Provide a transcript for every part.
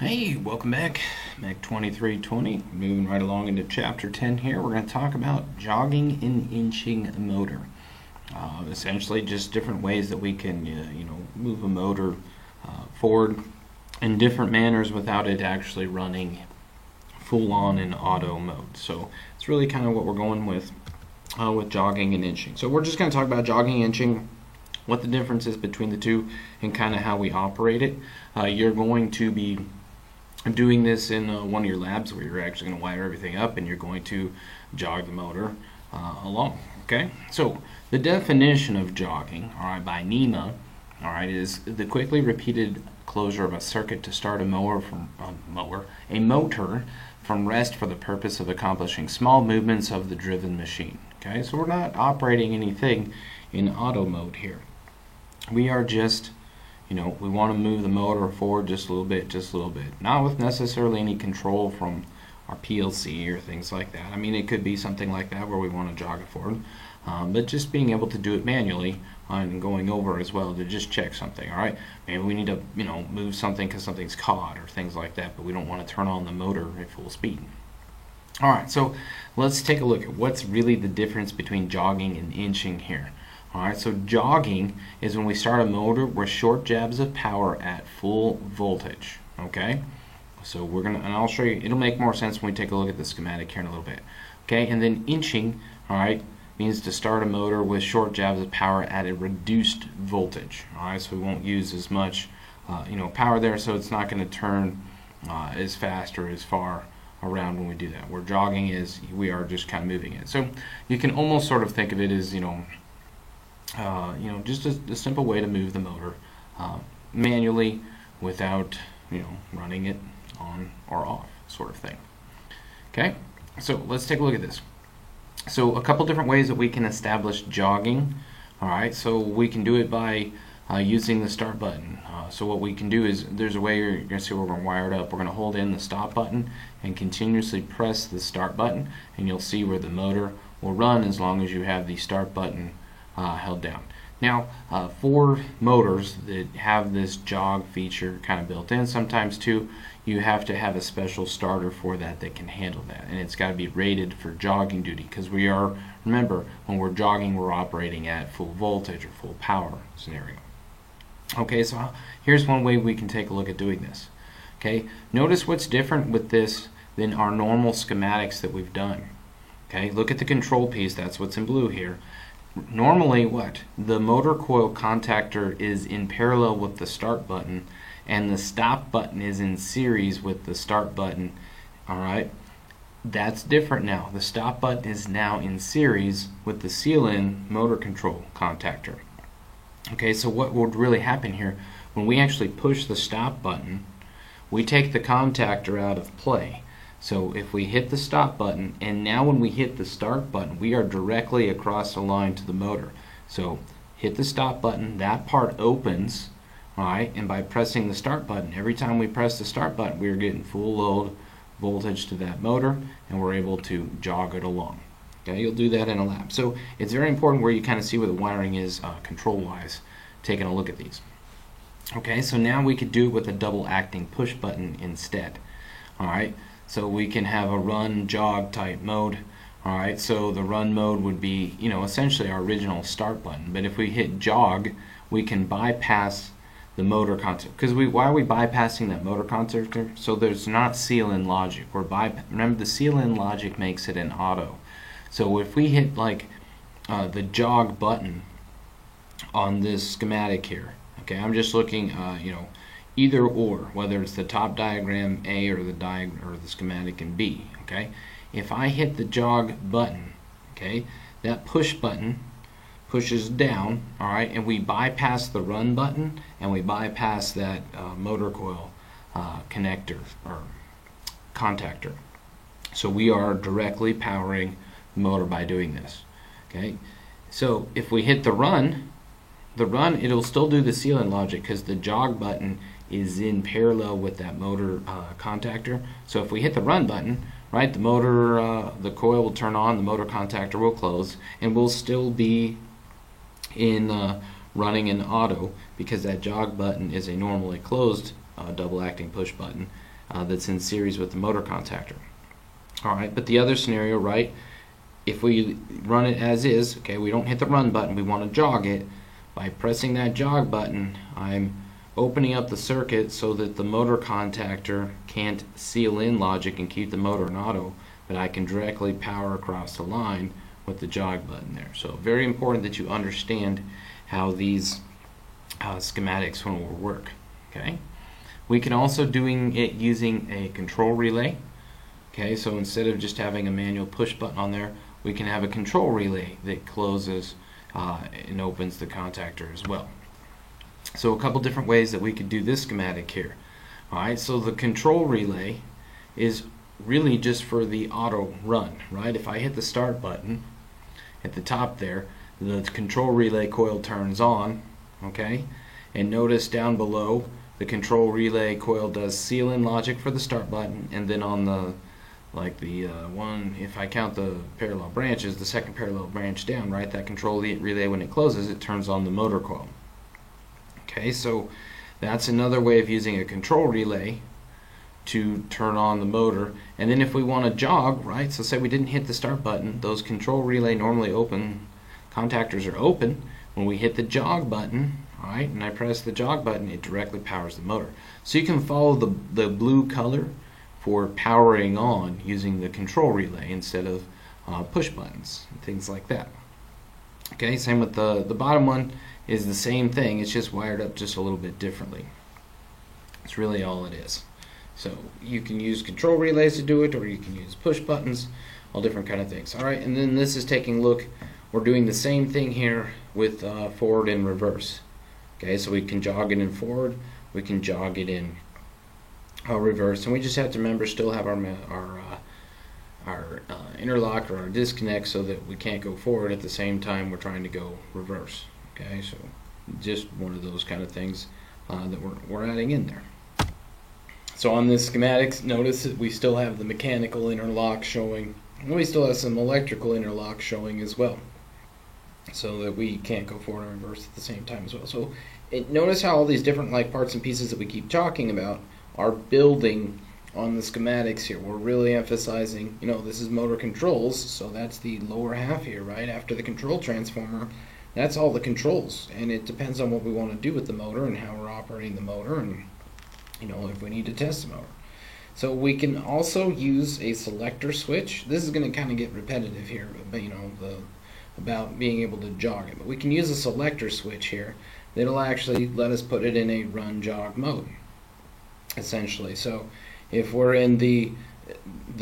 Hey, welcome back. Mac 2320. Moving right along into chapter 10 here. We're going to talk about jogging and inching a motor. Essentially, just different ways that we can, move a motor forward in different manners without it actually running full on in auto mode. So it's really kind of what we're going with jogging and inching. So we're just going to talk about jogging and inching, what the difference is between the two, and kind of how we operate it. You're going to be doing this in one of your labs where you're actually going to wire everything up and you're going to jog the motor along. Okay, so the definition of jogging, all right, by NEMA, all right, is the quickly repeated closure of a circuit to start a motor from rest for the purpose of accomplishing small movements of the driven machine. Okay, so we're not operating anything in auto mode here. We are just, we want to move the motor forward just a little bit, not with necessarily any control from our PLC or things like that. I mean, it could be something like that where we want to jog it forward, but just being able to do it manually and going over as well to just check something. All right, maybe we need to, move something because something's caught or things like that, but we don't want to turn on the motor at full speed. All right, so let's take a look at what's really the difference between jogging and inching here. Alright, so jogging is when we start a motor with short jabs of power at full voltage. Okay? So we're gonna, and I'll show you, it'll make more sense when we take a look at the schematic here in a little bit. Okay, and then inching, alright, means to start a motor with short jabs of power at a reduced voltage. Alright, so we won't use as much power there, so it's not going to turn as fast or as far around when we do that. Where jogging is, we are just kind of moving it. So you can almost sort of think of it as, just a simple way to move the motor manually without, running it on or off, sort of thing. Okay, so let's take a look at this. So a couple different ways that we can establish jogging. All right, so we can do it by using the start button. So what we can do is, there's a way you're going to see where we're going to wire it up. We're going to hold in the stop button and continuously press the start button, and you'll see where the motor will run as long as you have the start button held down. Now, for motors that have this jog feature kind of built in, sometimes too, you have to have a special starter for that can handle that, and it's got to be rated for jogging duty, because remember, when we're jogging, we're operating at full voltage or full power scenario. Okay, so here's one way we can take a look at doing this. Okay, notice what's different with this than our normal schematics that we've done. Okay, look at the control piece, that's what's in blue here. Normally the motor coil contactor is in parallel with the start button, and the stop button is in series with the start button. Alright, that's different now. The stop button is now in series with the seal-in motor control contactor. Okay, so what would really happen here, when we actually push the stop button, we take the contactor out of play. So if we hit the stop button, and now when we hit the start button, we are directly across the line to the motor. So hit the stop button, that part opens, alright, and by pressing the start button, every time we press the start button, we are getting full load voltage to that motor, and we're able to jog it along. Okay, you'll do that in a lab. So it's very important where you kind of see where the wiring is control-wise, taking a look at these. Okay, so now we could do it with a double acting push button instead. Alright. So we can have a run jog type mode. Alright, so the run mode would be, essentially our original start button. But if we hit jog, we can bypass the motor contactor. Because why are we bypassing that motor contactor? So there's not seal-in logic. Remember, the seal-in logic makes it an auto. So if we hit the jog button on this schematic here, okay, I'm just looking, either or, whether it's the top diagram A or the schematic in B. Okay, if I hit the jog button, okay, that push button pushes down, all right, and we bypass the run button and we bypass that motor coil connector or contactor. So we are directly powering the motor by doing this. Okay, so if we hit the run, it'll still do the seal-in logic because the jog button is in parallel with that motor contactor. So if we hit the run button, right, the coil will turn on, the motor contactor will close, and we'll still be in running in auto because that jog button is a normally closed double acting push button, that's in series with the motor contactor. All right, but the other scenario, right, if we run it as is, okay, we don't hit the run button, we want to jog it. By pressing that jog button, I'm opening up the circuit so that the motor contactor can't seal in logic and keep the motor in auto, but I can directly power across the line with the jog button there. So very important that you understand how these schematics will work. Okay, we can also doing it using a control relay. Okay, so instead of just having a manual push button on there, we can have a control relay that closes and opens the contactor as well. So a couple different ways that we could do this schematic here. Alright, so the control relay is really just for the auto run, right? If I hit the start button at the top there, the control relay coil turns on, okay? And notice down below, the control relay coil does seal in logic for the start button, and then on the one, if I count the parallel branches, the second parallel branch down, right, that control relay, when it closes, it turns on the motor coil. Okay, so that's another way of using a control relay to turn on the motor. And then if we want to jog, right, so say we didn't hit the start button, those control relay normally open, contactors are open. When we hit the jog button, alright, and I press the jog button, it directly powers the motor. So you can follow the blue color for powering on using the control relay instead of push buttons and things like that. Okay, same with the bottom one is the same thing, it's just wired up just a little bit differently. It's really all it is. So you can use control relays to do it, or you can use push buttons, all different kind of things. Alright, and then this is taking a look, we're doing the same thing here with forward and reverse. Okay, so we can jog it in forward, we can jog it in reverse, and we just have to remember still have our interlock or our disconnect so that we can't go forward at the same time we're trying to go reverse. Okay, so just one of those kind of things that we're adding in there. So on this schematics, notice that we still have the mechanical interlock showing, and we still have some electrical interlock showing as well, so that we can't go forward and reverse at the same time as well. So notice how all these different parts and pieces that we keep talking about are building on the schematics here. We're really emphasizing, this is motor controls, so that's the lower half here, right? After the control transformer, that's all the controls, and it depends on what we want to do with the motor and how we're operating the motor, and if we need to test the motor. So we can also use a selector switch. This is going to kind of get repetitive here, but about being able to jog it. But we can use a selector switch here that'll actually let us put it in a run jog mode, essentially. So if we're in the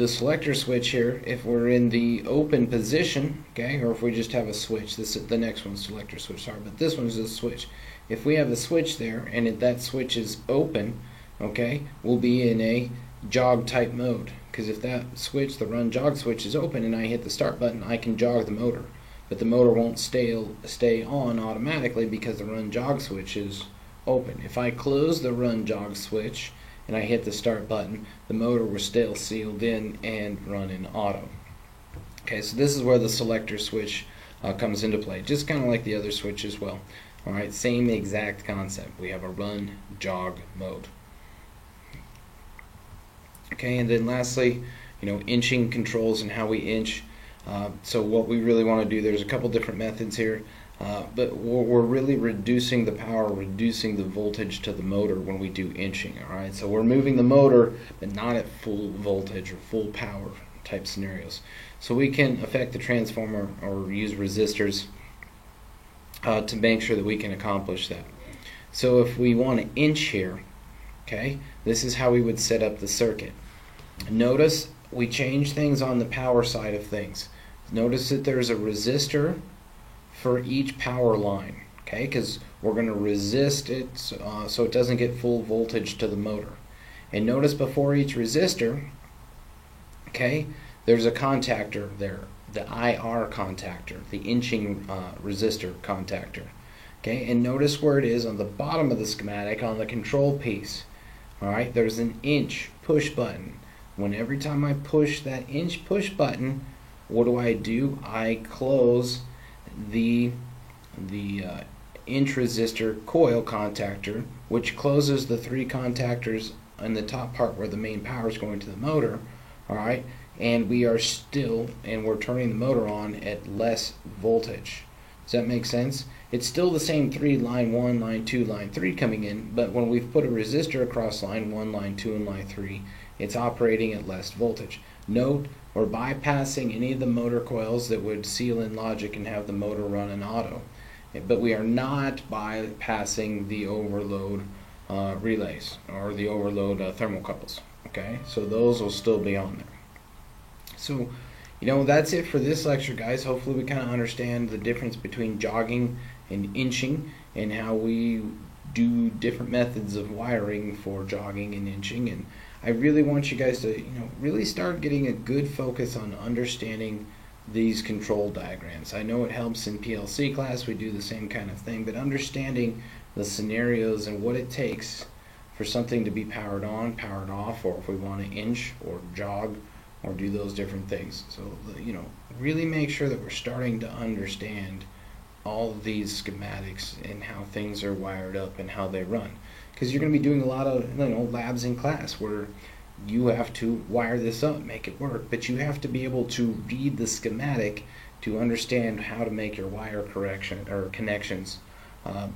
selector switch here, if we're in the open position, okay, or if we just have a switch, the next one's selector switch, sorry, but this one's a switch. If we have a switch there and that switch is open, okay, we'll be in a jog type mode, because if that switch, the run jog switch, is open and I hit the start button, I can jog the motor, but the motor won't stay on automatically because the run jog switch is open. If I close the run jog switch and I hit the start button, the motor will still sealed in and run in auto. Okay, so this is where the selector switch comes into play, just kind of like the other switch as well. Alright, same exact concept. We have a run jog mode. Okay, and then lastly, inching controls and how we inch. So what we really want to do, there's a couple different methods here. But we're really reducing the power, reducing the voltage to the motor when we do inching. Alright, so we're moving the motor, but not at full voltage or full power type scenarios. So we can affect the transformer or use resistors to make sure that we can accomplish that. So if we want to inch here, okay, this is how we would set up the circuit. Notice we change things on the power side of things. Notice that there's a resistor for each power line, okay, because we're going to resist it so it doesn't get full voltage to the motor. And notice before each resistor, okay, there's a contactor there, the IR contactor, the inching resistor contactor. Okay, and notice where it is on the bottom of the schematic on the control piece. Alright, there's an inch push button. When every time I push that inch push button, what do? I close the inch resistor coil contactor, which closes the three contactors in the top part where the main power is going to the motor, all right, and we're turning the motor on at less voltage. Does that make sense? It's still the same three, line 1, line 2, line 3 coming in, but when we've put a resistor across line 1, line 2, and line 3, it's operating at less voltage. Note, we're bypassing any of the motor coils that would seal in logic and have the motor run in auto. But we are not bypassing the overload relays or the overload thermocouples. Okay, so those will still be on there. So, that's it for this lecture, guys. Hopefully we kind of understand the difference between jogging and inching and how we do different methods of wiring for jogging and inching. And I really want you guys to, really start getting a good focus on understanding these control diagrams. I know it helps in PLC class, we do the same kind of thing, but understanding the scenarios and what it takes for something to be powered on, powered off, or if we want to inch or jog or do those different things. So, really make sure that we're starting to understand all of these schematics and how things are wired up and how they run. Because you're going to be doing a lot of labs in class where you have to wire this up, make it work, but you have to be able to read the schematic to understand how to make your wire connections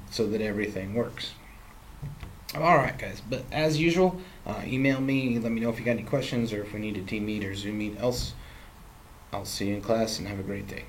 so that everything works. Alright guys, but as usual, email me, let me know if you got any questions or if we need a team meet or Zoom meet. Else, I'll see you in class and have a great day.